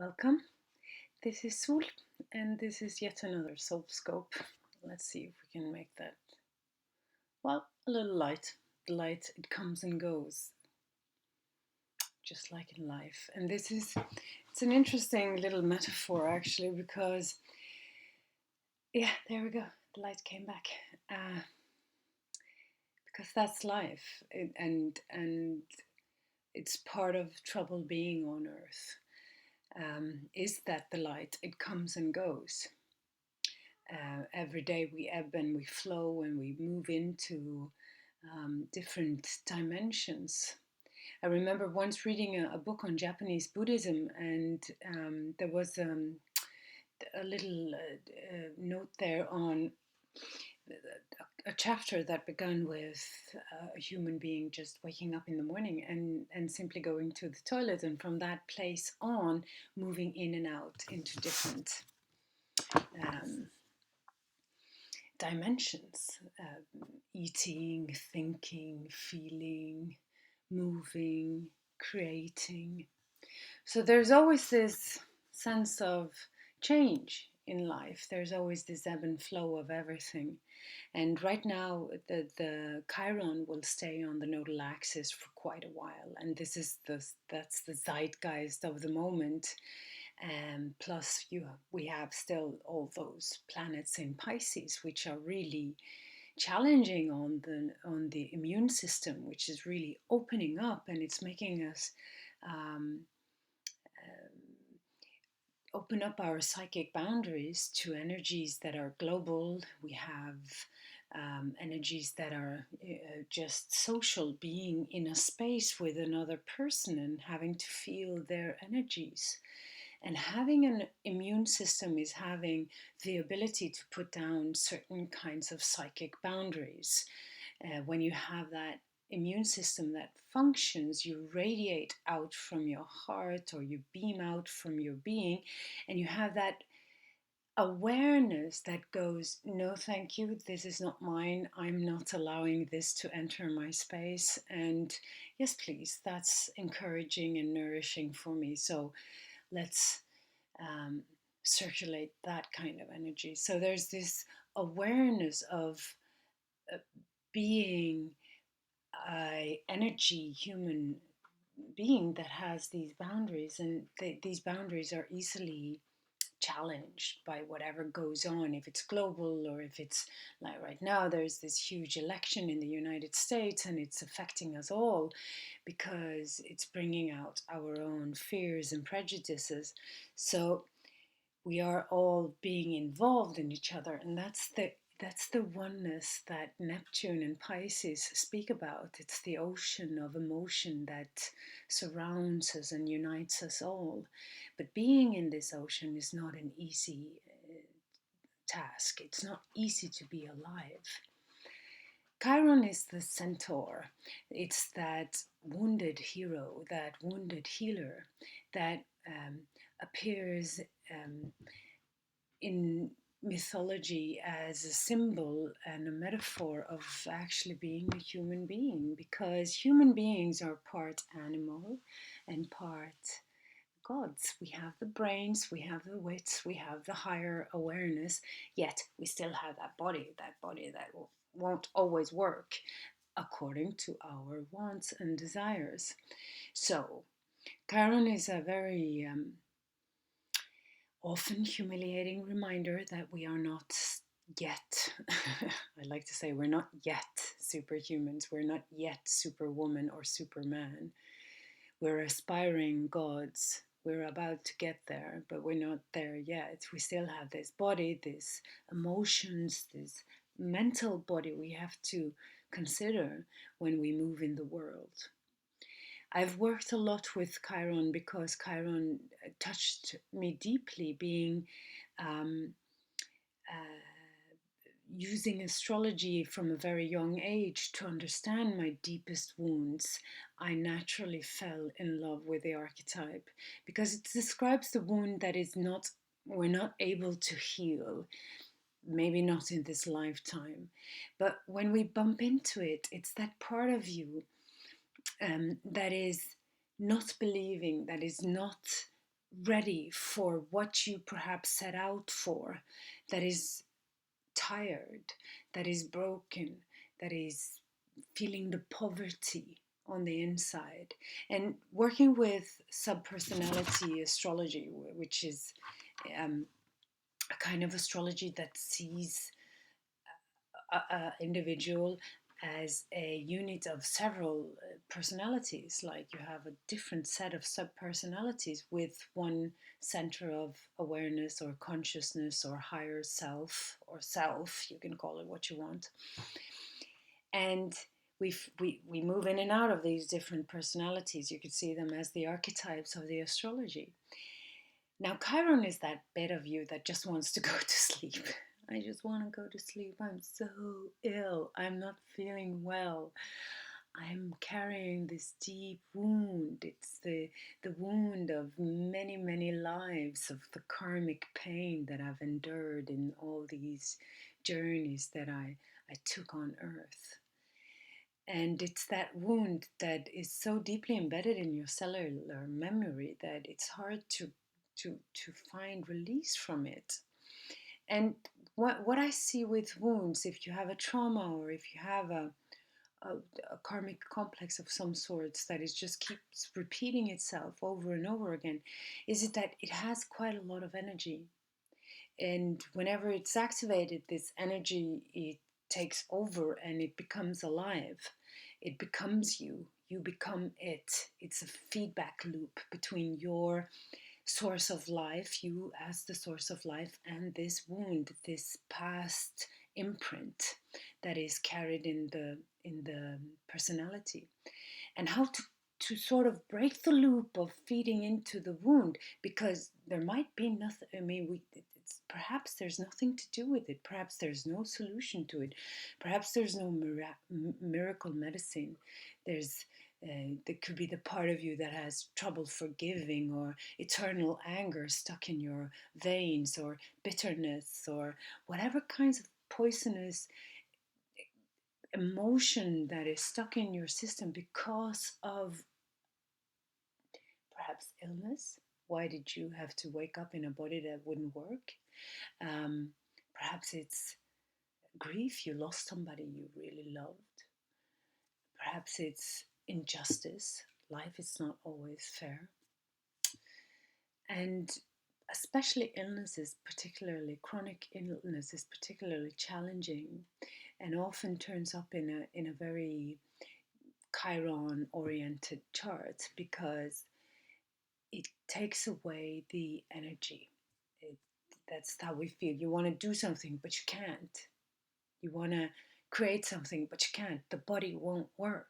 Welcome. This is Sul, and this is yet another Soul Scope. Let's see if we can make that, well, a little light. The light, it comes and goes, just like in life. And it's an interesting little metaphor actually, because, yeah, there we go. The light came back. Uh, because that's life, and it's part of trouble being on Earth. Is that the light? It comes and goes. Every day we ebb and we flow and we move into different dimensions. I remember once reading a book on Japanese Buddhism, and there was a little note there on a chapter that began with a human being just waking up in the morning and simply going to the toilet, and from that place on, moving in and out into different um, dimensions, eating, thinking, feeling, moving, creating. So there's always this sense of change in life. There's always this ebb and flow of everything. And right now, the Chiron will stay on the nodal axis for quite a while. And that's the zeitgeist of the moment. Plus, we have still all those planets in Pisces, which are really challenging on the immune system, which is really opening up, and it's making us um, open up our psychic boundaries to energies that are global. We have energies that are just social, being in a space with another person and having to feel their energies. And having an immune system is having the ability to put down certain kinds of psychic boundaries. When you have that immune system that functions, you radiate out from your heart or you beam out from your being, and you have that awareness that goes, no, thank you, this is not mine, I'm not allowing this to enter my space, and yes, please, that's encouraging and nourishing for me. So let's um, circulate that kind of energy. So there's this awareness of uh, being a energy human being that has these boundaries, and these boundaries are easily challenged by whatever goes on, if it's global or if it's like right now there's this huge election in the United States, and it's affecting us all because it's bringing out our own fears and prejudices. So we are all being involved in each other, and that's the oneness that Neptune and Pisces speak about. It's the ocean of emotion that surrounds us and unites us all. But being in this ocean is not an easy task. It's not easy to be alive. Chiron is the centaur. It's that wounded hero, that wounded healer that appears in mythology as a symbol and a metaphor of actually being a human being, because human beings are part animal and part gods. We have the brains, we have the wits, we have the higher awareness, yet we still have that body that won't always work according to our wants and desires. So Chiron is a very often humiliating reminder that we are not yet, I like to say, we're not yet superhumans, we're not yet superwoman or superman. We're aspiring gods. We're about to get there, but we're not there yet. We still have this body, these emotions, this mental body we have to consider when we move in the world. I've worked a lot with Chiron because Chiron touched me deeply, being um, uh, using astrology from a very young age to understand my deepest wounds. I naturally fell in love with the archetype because it describes the wound that is not we're not able to heal, maybe not in this lifetime, but when we bump into it, it's that part of you that is not believing, that is not ready for what you perhaps set out for, that is tired, that is broken, that is feeling the poverty on the inside. And working with subpersonality astrology, which is um, a kind of astrology that sees a individual as a unit of several personalities, like you have a different set of subpersonalities with one center of awareness or consciousness or higher self or self, you can call it what you want. And we move in and out of these different personalities. You could see them as the archetypes of the astrology. Now, Chiron is that bit of you that just wants to go to sleep. I just want to go to sleep. I'm so ill. I'm not feeling well. I'm carrying this deep wound. It's the wound of many, many lives of the karmic pain that I've endured in all these journeys that I took on earth. And it's that wound that is so deeply embedded in your cellular memory that it's hard to find release from it. And what I see with wounds, if you have a trauma or if you have a, a karmic complex of some sorts that is just keeps repeating itself over and over again, is it that it has quite a lot of energy. And whenever it's activated, this energy, it takes over and it becomes alive. It becomes you. You become it. It's a feedback loop between your source of life, you as the source of life, and this wound, this past imprint that is carried in the personality. And how to sort of break the loop of feeding into the wound, because there might be nothing. I mean, it's, perhaps there's nothing to do with it. Perhaps there's no solution to it. Perhaps there's no miracle medicine. There's there could be the part of you that has trouble forgiving, or eternal anger stuck in your veins, or bitterness, or whatever kinds of poisonous emotion that is stuck in your system because of perhaps illness. Why did you have to wake up in a body that wouldn't work? Perhaps it's grief, you lost somebody you really loved. Perhaps it's injustice, life is not always fair. And especially illnesses, particularly chronic illness, is particularly challenging and often turns up in a very Chiron oriented chart, because it takes away the energy. It, that's how we feel. You want to do something, but you can't. You want to create something, but you can't. The body won't work.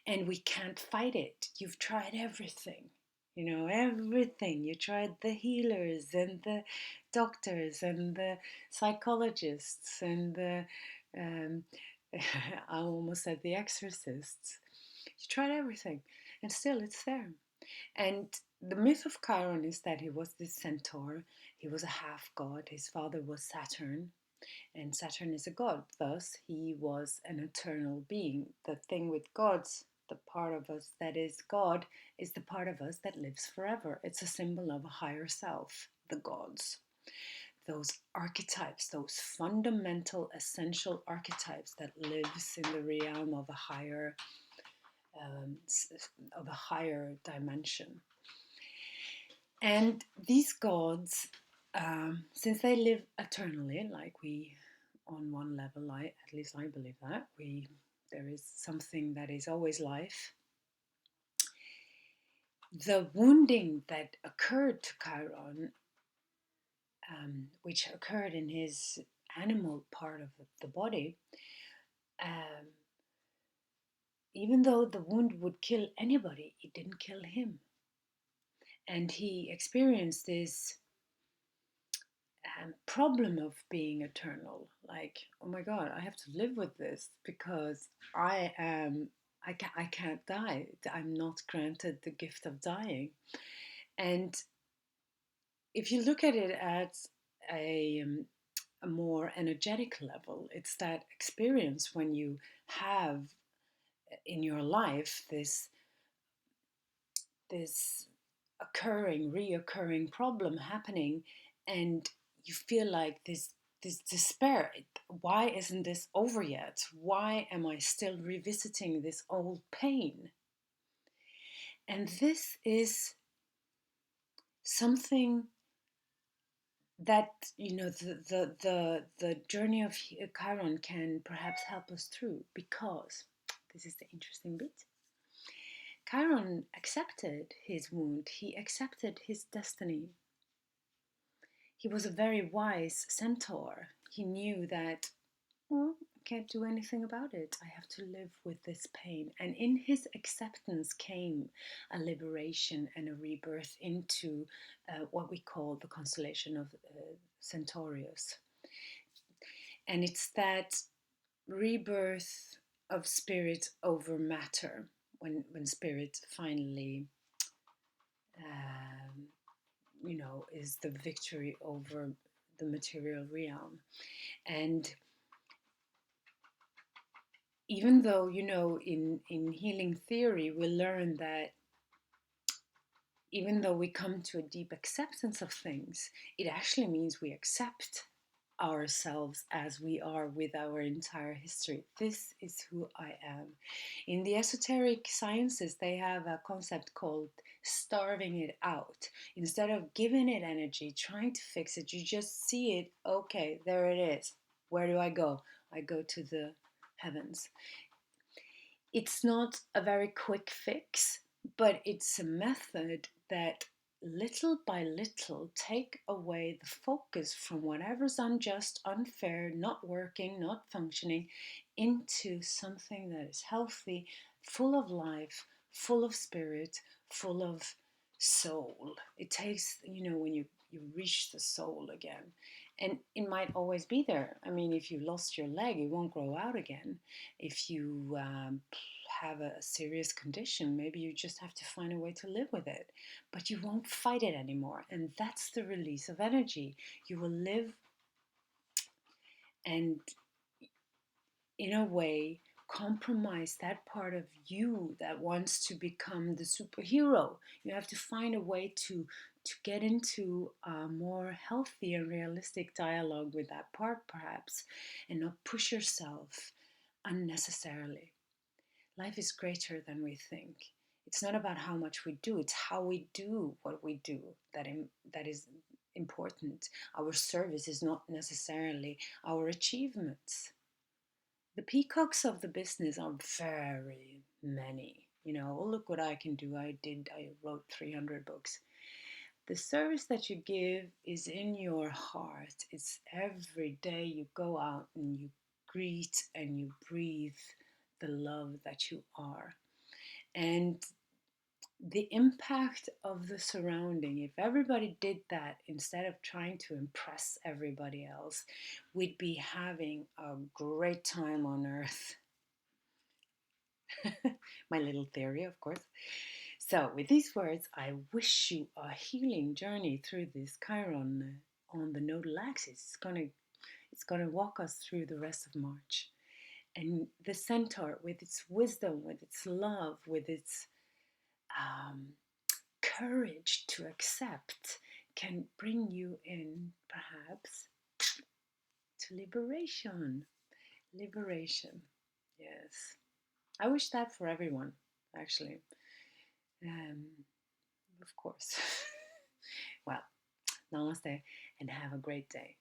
And we can't fight it. You've tried everything. You know, everything. You tried the healers and the doctors and the psychologists and the, um, I almost said the exorcists. You tried everything, and still it's there. And the myth of Chiron is that he was this centaur. He was a half god. His father was Saturn, and Saturn is a god. Thus, he was an eternal being. The thing with gods, the part of us that is God, is the part of us that lives forever. It's a symbol of a higher self, the gods. Those archetypes, those fundamental, essential archetypes that lives in the realm um, of a higher dimension. And these gods, since they live eternally, like we, on one level, at least I believe that there is something that is always life. The wounding that occurred to Chiron, which occurred in his animal part of the body, um, even though the wound would kill anybody, it didn't kill him. And he experienced this problem of being eternal. Like, oh my God, I have to live with this because I can't die. I'm not granted the gift of dying. And if you look at it at a more energetic level, it's that experience when you have in your life this reoccurring problem happening, and you feel like this despair. Why isn't this over yet? Why am I still revisiting this old pain? And this is something that, the journey of Chiron can perhaps help us through, because this is the interesting bit. Chiron accepted his wound, he accepted his destiny. He was a very wise centaur. He knew that, well, I can't do anything about it. I have to live with this pain. And in his acceptance came a liberation and a rebirth into what we call the constellation of Centaurus. And it's that rebirth of spirit over matter, when spirit finally um, is the victory over the material realm. And even though, in healing theory, we learn that even though we come to a deep acceptance of things, it actually means we accept ourselves as we are with our entire history. This is who I am. In the esoteric sciences, they have a concept called starving it out. Instead of giving it energy, trying to fix it, you just see it. Okay, there it is. Where do I go? I go to the heavens. It's not a very quick fix, but it's a method that little by little take away the focus from whatever's unjust, unfair, not working, not functioning, into something that is healthy, full of life, full of spirit, full of soul. It takes, when you reach the soul again. And it might always be there. I mean, if you lost your leg, it won't grow out again. If you have a serious condition, maybe you just have to find a way to live with it. But you won't fight it anymore. And that's the release of energy. You will live and, in a way, compromise that part of you that wants to become the superhero. You have to find a way to get into a more healthy and realistic dialogue with that part, perhaps, and not push yourself unnecessarily. Life is greater than we think. It's not about how much we do, it's how we do what we do that is important. Our service is not necessarily our achievements. The peacocks of the business are very many. Oh, look what I can do. I wrote 300 books. The service that you give is in your heart. It's every day you go out and you greet and you breathe the love that you are. And the impact of the surrounding, if everybody did that instead of trying to impress everybody else, we'd be having a great time on earth. My little theory, of course. So, with these words, I wish you a healing journey through this Chiron on the nodal axis. It's gonna walk us through the rest of March. And the centaur, with its wisdom, with its love, with its um, courage to accept, can bring you in, perhaps, to liberation. Liberation. Yes. I wish that for everyone, actually. Um, of course. Well, namaste and have a great day.